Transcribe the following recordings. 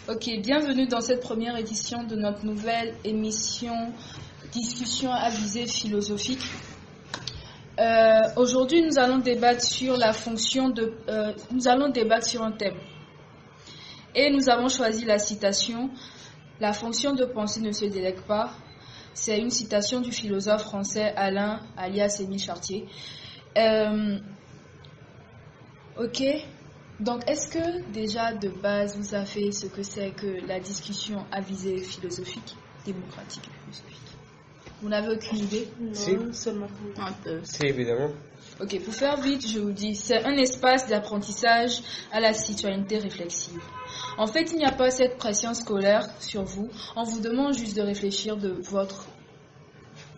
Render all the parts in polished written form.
Ok, bienvenue dans cette première édition de notre nouvelle émission Discussion à visée philosophique. Aujourd'hui, nous allons débattre sur nous allons débattre sur un thème. Et nous avons choisi la citation La fonction de penser ne se délègue pas. C'est une citation du philosophe français Alain alias Émile Chartier. Ok. Donc, est-ce que déjà de base, vous savez ce que c'est que la discussion à visée philosophique, démocratique et philosophique? Vous n'avez aucune idée? Non, seulement un peu. Si, évidemment. Ok, pour faire vite, je vous dis, c'est un espace d'apprentissage à la citoyenneté réflexive. En fait, il n'y a pas cette pression scolaire sur vous. On vous demande juste de réfléchir de votre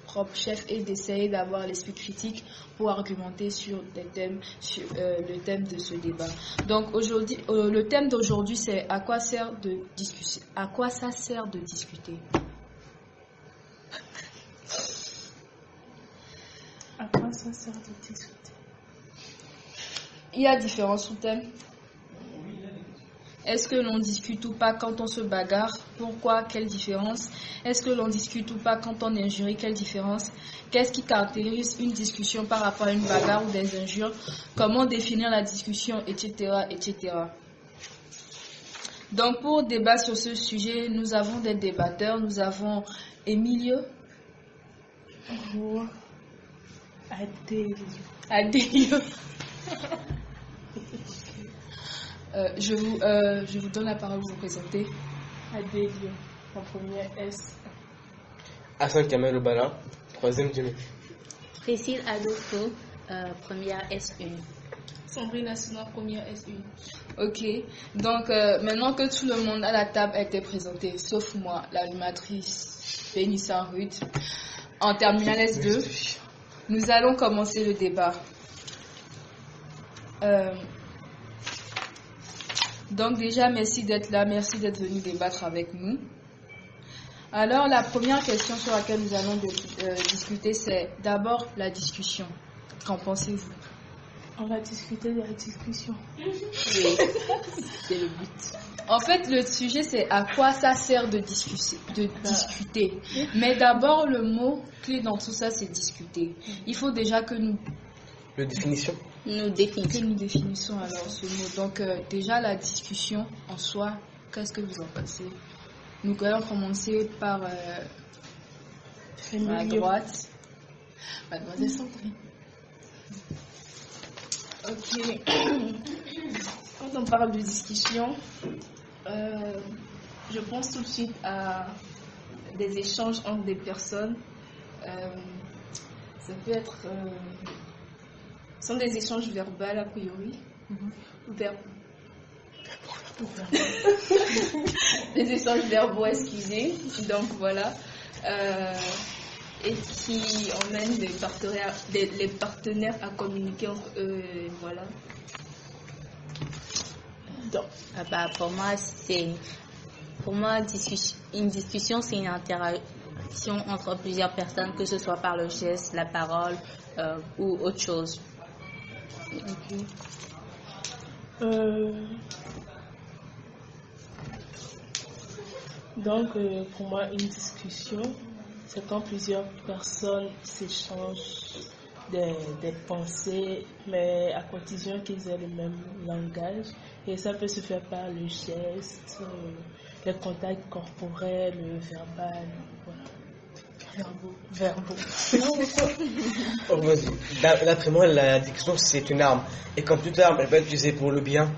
propre chef et d'essayer d'avoir l'esprit critique pour argumenter sur des thèmes, sur le thème de ce débat. Donc aujourd'hui, le thème d'aujourd'hui, c'est à quoi sert de discuter. À quoi ça sert de discuter? À quoi ça sert de discuter? Il y a différents sous-thèmes. Est-ce que l'on discute ou pas quand on se bagarre? Pourquoi? Quelle différence? Est-ce que l'on discute ou pas quand on est injurié? Quelle différence? Qu'est-ce qui caractérise une discussion par rapport à une bagarre ou des injures? Comment définir la discussion, etc., etc. Donc, pour débattre sur ce sujet, nous avons des débatteurs. Nous avons Emilio. Adélio. Je vous donne la parole pour vous présenter. Adélio, en première S. Hassan Kamel Obala, troisième Jimmy. Priscille Adolfo, première S1. Sandrine Assouna, première S1. Ok, donc maintenant que tout le monde à la table a été présenté, sauf moi, l'animatrice Pénissa Ruth, en terminale S2, nous allons commencer le débat. Donc déjà, merci d'être là, merci d'être venu débattre avec nous. Alors, la première question sur laquelle nous allons discuter, c'est d'abord la discussion. Qu'en pensez-vous? On va discuter de la discussion. Oui, c'est le but. En fait, le sujet, c'est à quoi ça sert de discuter. Mais d'abord, le mot clé dans tout ça, c'est discuter. Il faut déjà que nous... La définition? Nous définissons. Que nous définissons alors ce mot. Donc, déjà, la discussion en soi, qu'est-ce que vous en pensez? Nous allons commencer par ma droite. Mademoiselle Sandrine. Ok. Quand on parle de discussion, je pense tout de suite à des échanges entre des personnes. Ça peut être... ce sont des échanges verbaux a priori. Des échanges verbaux, excusez. Donc voilà. Et qui emmènent les partenaires à communiquer entre eux. Voilà. Donc. Pour moi, une discussion, c'est une interaction entre plusieurs personnes, que ce soit par le geste, la parole ou autre chose. Ok. Donc, pour moi, une discussion, c'est quand plusieurs personnes s'échangent des pensées, mais à condition qu'ils aient le même langage. Et ça peut se faire par le geste, les contacts corporels, le verbal, voilà. Verbaux. Oh, d'après moi, la discussion, c'est une arme. Et comme toute arme, elle peut être utilisée pour le bien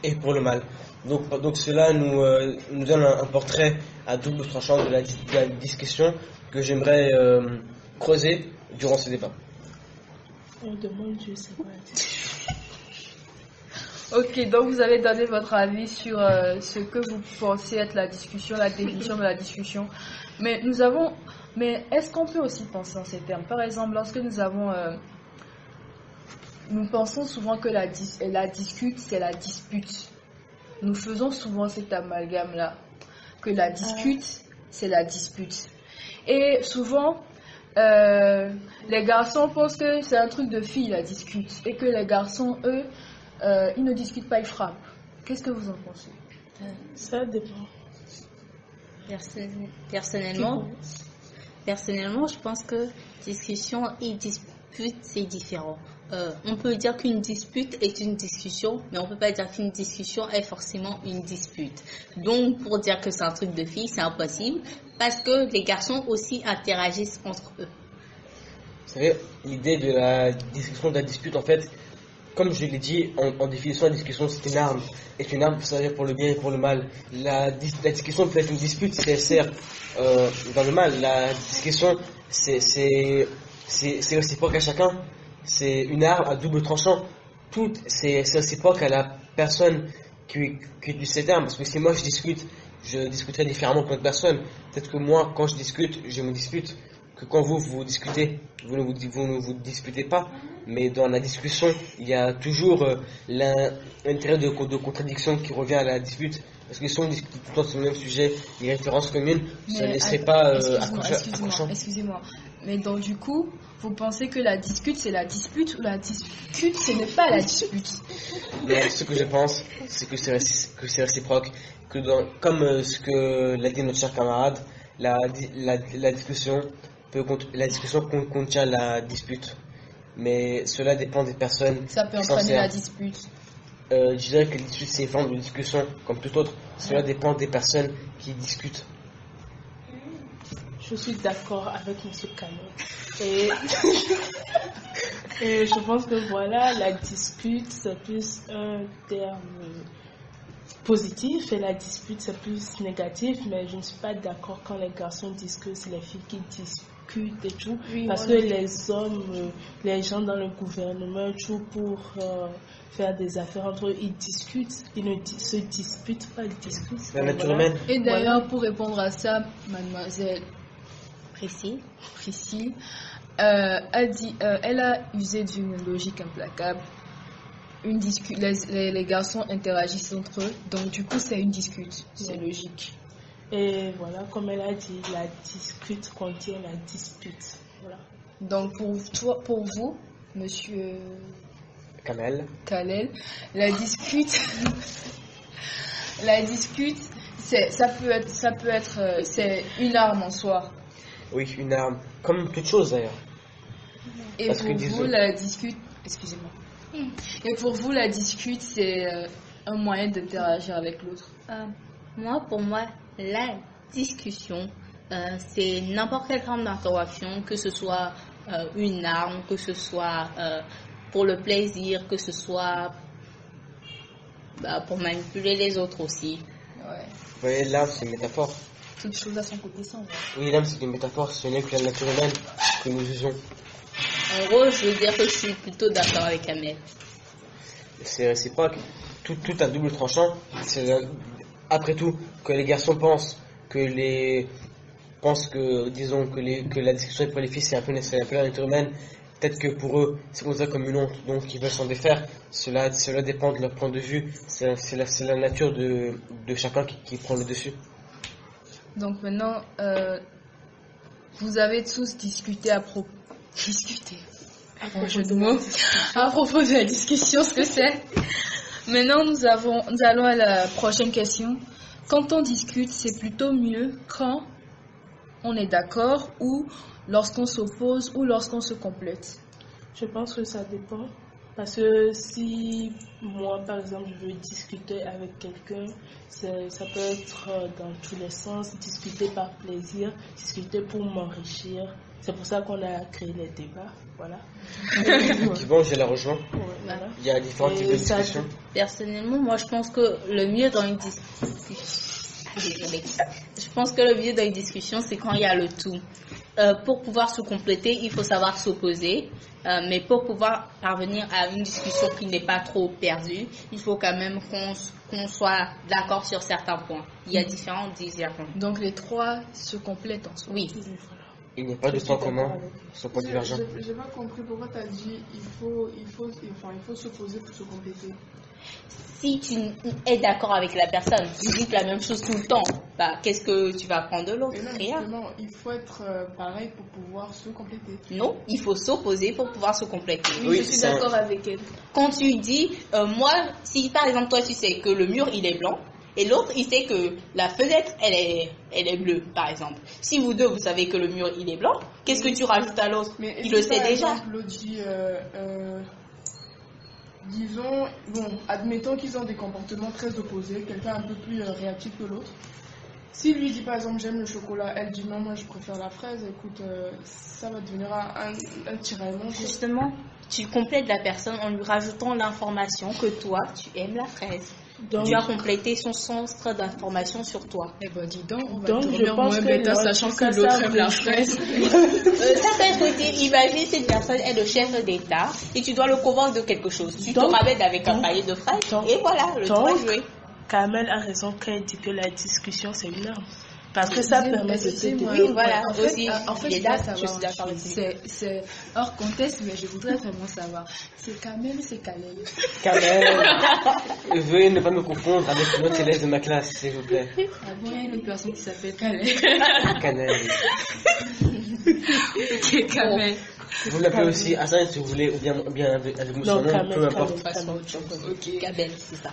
et pour le mal. Donc cela nous donne un portrait à double tranchant de la discussion que j'aimerais creuser durant ce débat. On demande, je sais pas. Ok, donc vous avez donné votre avis sur ce que vous pensez être la discussion, la définition de la discussion. Mais est-ce qu'on peut aussi penser en ces termes? Par exemple, lorsque nous pensons souvent que la discute, c'est la dispute. Nous faisons souvent cet amalgame-là, que la discute, c'est la dispute. Et souvent, les garçons pensent que c'est un truc de filles, la discute. Et que les garçons, eux, ils ne discutent pas, ils frappent. Qu'est-ce que vous en pensez? Ça dépend. Personnellement, je pense que discussion et dispute, c'est différent. On peut dire qu'une dispute est une discussion, mais on ne peut pas dire qu'une discussion est forcément une dispute. Donc, pour dire que c'est un truc de filles, c'est impossible, parce que les garçons aussi interagissent entre eux. Vous savez, l'idée de la discussion, de la dispute, en fait, comme je l'ai dit, en définition, la discussion, c'est une arme. Et une arme peut servir pour le bien et pour le mal. La discussion peut être une dispute si elle sert dans le mal. La discussion, c'est réciproque à chacun. C'est une arme à double tranchant. C'est réciproque à la personne qui utilise cette arme. Parce que si moi je discuterai différemment que l'autre personne. Peut-être que moi, quand je discute, je me dispute. Que quand vous discutez, vous ne vous disputez pas, mais dans la discussion, il y a toujours l'intérêt de contradiction qui revient à la dispute. Parce que si on discute tout le temps sur le même sujet, les références communes, ça ne laisserait pas accrochant. Excusez-moi. Mais donc du coup, vous pensez que la discute c'est la dispute ou la discute ce n'est pas la dispute? Mais ce que je pense, c'est que c'est réciproque. Comme ce que l'a dit notre cher camarade, la discussion contient la dispute, mais cela dépend des personnes. Ça peut entraîner la dispute. Je dirais que la dispute c'est une forme de discussion comme tout autre. Cela dépend des personnes qui discutent. Je suis d'accord avec M. Canet. Et je pense que voilà, la dispute c'est plus un terme positif et la dispute c'est plus négatif, mais je ne suis pas d'accord quand les garçons disent que c'est les filles qui discutent et tout, parce que les hommes, les gens dans le gouvernement, tout pour faire des affaires entre eux, ils discutent, ils ne se disputent pas, ils discutent. C'est la nature humaine. Et d'ailleurs, pour répondre à ça, mademoiselle Priscille a dit, elle a usé d'une logique implacable. Les garçons interagissent entre eux, donc du coup c'est une discute, c'est logique. Et voilà, comme elle a dit, la discute contient la dispute. Voilà. Donc pour vous, monsieur Kalel, la discute, ça peut être, c'est une arme en soi. Oui, une arme, comme toute chose d'ailleurs. Et pour vous, la discute, excusez-moi. Et pour vous, la discute, c'est un moyen d'interagir avec l'autre? Pour moi, la discussion, c'est n'importe quelle forme d'interaction, que ce soit une arme, que ce soit pour le plaisir, que ce soit pour manipuler les autres aussi. Ouais. Vous voyez, l'arme, c'est une métaphore. Toute chose à son côté sans. Oui, l'arme, c'est une métaphore, ce n'est que la nature humaine que nous usons. En gros, je veux dire que je suis plutôt d'accord avec Amel. C'est réciproque. Tout à double tranchant. Après tout, que les garçons pensent que la discussion est pour les filles, c'est un peu la nature humaine. Peut-être que pour eux, c'est considéré comme une honte, donc ils veulent s'en défaire. Cela dépend de leur point de vue. C'est la nature de chacun qui prend le dessus. Donc maintenant, vous avez tous discuté à propos de la discussion, ce que c'est. Maintenant, nous allons à la prochaine question. Quand on discute, c'est plutôt mieux quand on est d'accord ou lorsqu'on s'oppose ou lorsqu'on se complète? Je pense que ça dépend. Parce que si moi, par exemple, je veux discuter avec quelqu'un, ça peut être dans tous les sens, discuter par plaisir, discuter pour m'enrichir. C'est pour ça qu'on a créé les débats. Voilà. Bon, je la rejoins. Ouais, voilà. Il y a différents types de discussions. Personnellement, moi, je pense que le mieux dans une discussion, c'est quand il y a le tout. Pour pouvoir se compléter, il faut savoir s'opposer. Mais pour pouvoir parvenir à une discussion qui n'est pas trop perdue, il faut quand même qu'on soit d'accord sur certains points. Il y a différents désaccords. Donc les trois se complètent en soi. Oui. Il n'y a pas de point commun, ce point divergent. J'ai pas compris pourquoi tu as dit il faut s'opposer pour se compléter. Si tu es d'accord avec la personne, tu dis la même chose tout le temps, qu'est-ce que tu vas prendre de l'autre? Rien. Justement, il faut être pareil pour pouvoir se compléter. Non, il faut s'opposer pour pouvoir se compléter. Oui, je suis d'accord avec elle. Quand tu dis, moi, si par exemple toi tu sais que le mur il est blanc Et l'autre, il sait que la fenêtre, elle est bleue, par exemple. Si vous deux, vous savez que le mur, il est blanc, qu'est-ce que tu rajoutes à l'autre? Mais Il le sait déjà. L'autre dit, disons, bon, admettons qu'ils ont des comportements très opposés, quelqu'un un peu plus réactif que l'autre. S'il lui dit par exemple j'aime le chocolat, elle dit non, moi je préfère la fraise, écoute, ça va devenir un tiraillement. Justement, tu complètes la personne en lui rajoutant l'information que toi, tu aimes la fraise. Donc, Tu as complété son centre d'information sur toi. Eh ben dis donc, on va Donc, dormir je pense moins que bêta, l'autre, sachant ça, que l'autre ça aime la rejoint. fraise. Ça peut être utile. Imagine cette personne est le chef d'État et tu dois le convaincre de quelque chose. Tu te Donc, ramènes avec un paillet de fraises donc, et voilà, le tour est donc, joué. Kamel a raison quand il dit que la discussion, c'est une arme. Parce que ça permet de se Excusez-moi, défendre. Oui, voilà, en fait, aussi, en fait, il est je dois d'accord, je savoir suis d'accord une chose. avec lui. C'est hors contexte, mais je voudrais vraiment savoir. C'est Kamel ou c'est Kalel? Kamel, veuillez ne pas me confondre avec une autre élève de ma classe, s'il vous plaît. Ah bon, il y a une personne qui s'appelle Kalel. Kamel. Ok, Kamel. Vous l'appelez aussi Hassan si vous voulez, ou bien avec mon Non, surnom, Kamel, peu importe. Kamel. Ok. Gabelle, c'est ça.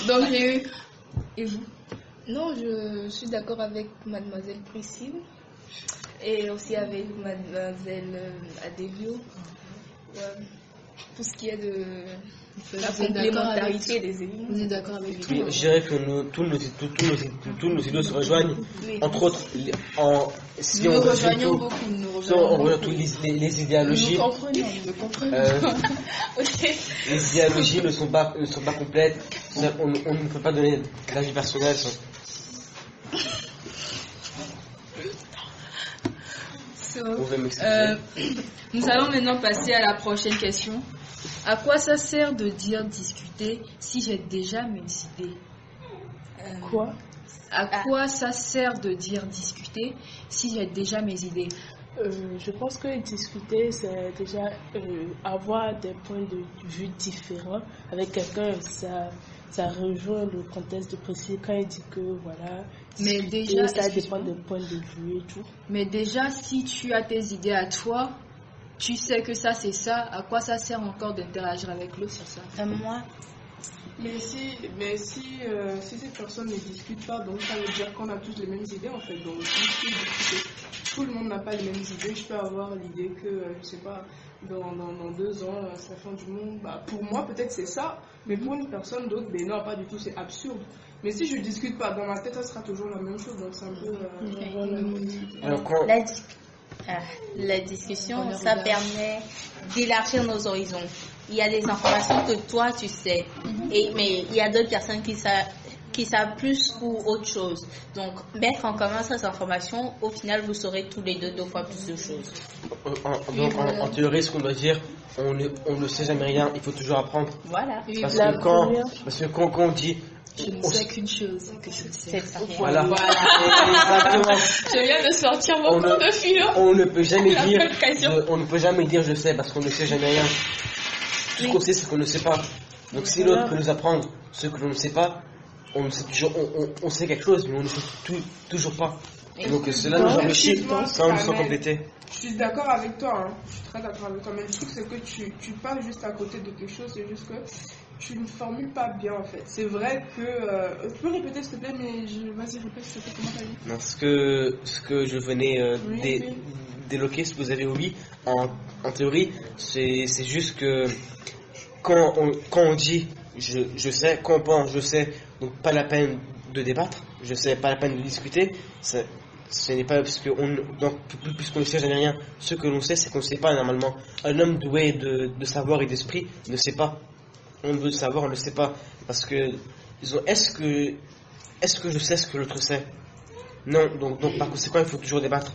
Donc j'ai eu. Et vous? Non, je suis d'accord avec mademoiselle Priscille et aussi avec mademoiselle Adevio. Tout ce qui est de la Vous êtes d'accord complémentarité avec- des éléments. Vous êtes d'accord avec Oui, moi? je dirais que tous nos idées se rejoignent. Oui. Entre autres, si Nous on nous résume rejoignons tout, beaucoup, nous si on rejoignons rejoint beaucoup. toutes les idéologies, Nous comprenons. Ok. les idéologies ne sont pas complètes. On ne peut pas donner d'avis personnel. So, Vous pouvez m'excuser. nous allons maintenant passer à la prochaine question. À quoi ça sert de dire discuter si j'ai déjà mes idées? Quoi? À quoi ça sert de dire discuter si j'ai déjà mes idées? Je pense que discuter, c'est déjà avoir des points de vue différents avec quelqu'un. Ça rejoint le contexte de Priscille quand il dit que voilà, Mais discuter, déjà, ça excuse-moi. dépend des points de vue et tout. Mais déjà, si tu as tes idées à toi, tu sais que ça c'est ça, à quoi ça sert encore d'interagir avec l'autre sur ça? Moi, Mais si cette personne ne discute pas, donc ça veut dire qu'on a tous les mêmes idées en fait. Donc si tout le monde n'a pas les mêmes idées, je peux avoir l'idée que, je sais pas, dans 2 ans, c'est la fin du monde. Bah, pour moi, peut-être c'est ça, mais pour une personne d'autre, ben non, pas du tout, c'est absurde. Mais si je discute pas, dans ma tête, ça sera toujours la même chose. Donc c'est un peu. Alors, quand- la discussion, On ça regarde. permet d'élargir nos horizons. Il y a des informations que toi tu sais, mais il y a d'autres personnes qui savent plus ou autre chose. Donc, mettre en commun ces informations, au final, vous saurez tous les deux fois plus de choses. en théorie, ce qu'on doit dire, on ne sait jamais rien, il faut toujours apprendre. Voilà. Oui, Parce La que quand première- on dit, je ne sais qu'une chose, que je sais. C'est ça. voilà, exactement. Je viens de sortir On mon ne- cours de philo. On ne peut jamais La dire, occasion. on ne peut jamais dire je sais parce qu'on ne sait jamais rien. Tout ce qu'on sait, c'est qu'on ne sait pas. Donc si l'autre peut nous apprendre ce que l'on ne sait pas, on sait toujours, on sait quelque chose, mais on ne sait toujours pas. Donc cela nous enrichit sans nous compléter. Je suis d'accord avec toi, hein. Je suis très d'accord avec toi, mais le truc c'est que tu parles juste à côté de quelque chose, c'est juste que tu ne formules pas bien en fait. C'est vrai que... tu peux répéter s'il te plaît, mais vas-y répète s'il te plaît, comment t'as dit? Non, ce que je venais Oui. d'éloquer, ce que vous avez oublié, en théorie, c'est juste que quand on dit je sais, quand on pense je sais, donc pas la peine de débattre, je sais, pas la peine de discuter, ce n'est pas parce que puisqu'on ne sait jamais rien, ce que l'on sait, c'est qu'on ne sait pas normalement. Un homme doué de savoir et d'esprit ne sait pas. On veut savoir, on ne sait pas. Parce que, disons, est-ce que je sais ce que l'autre sait? Non, donc par conséquent, il faut toujours débattre.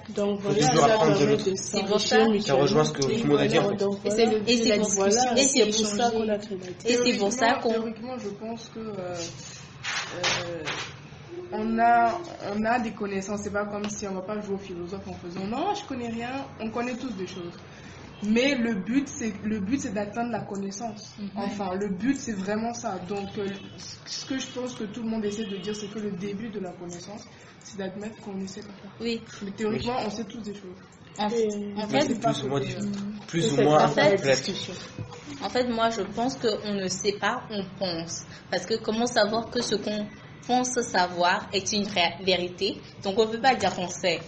Donc Faut voilà, toujours ça apprendre de permet l'autre. de C'est pour s'enrichir ça- mutuellement. Ça rejoint ce que tout le monde a dit, en fait. Donc Et voilà. c'est le but Et de c'est la pour- discussion. Voilà, Et c'est pour ça qu'on a créé la Et c'est pour ça qu'on... Théoriquement, je pense que on a des connaissances. C'est pas comme si on va pas jouer au philosophe en faisant non, je connais rien. On connaît tous des choses. Mais le but, c'est d'atteindre la connaissance. Enfin, le but, c'est vraiment ça. Donc, ce que je pense que tout le monde essaie de dire, c'est que le début de la connaissance, c'est d'admettre qu'on ne sait pas faire. Oui. Mais théoriquement, on sait tous des choses. En fait, plus ou moins complète. En fait, moi, je pense qu'on ne sait pas, on pense. Parce que comment savoir que ce qu'on pense savoir est une vérité? Donc, on ne peut pas dire qu'on sait.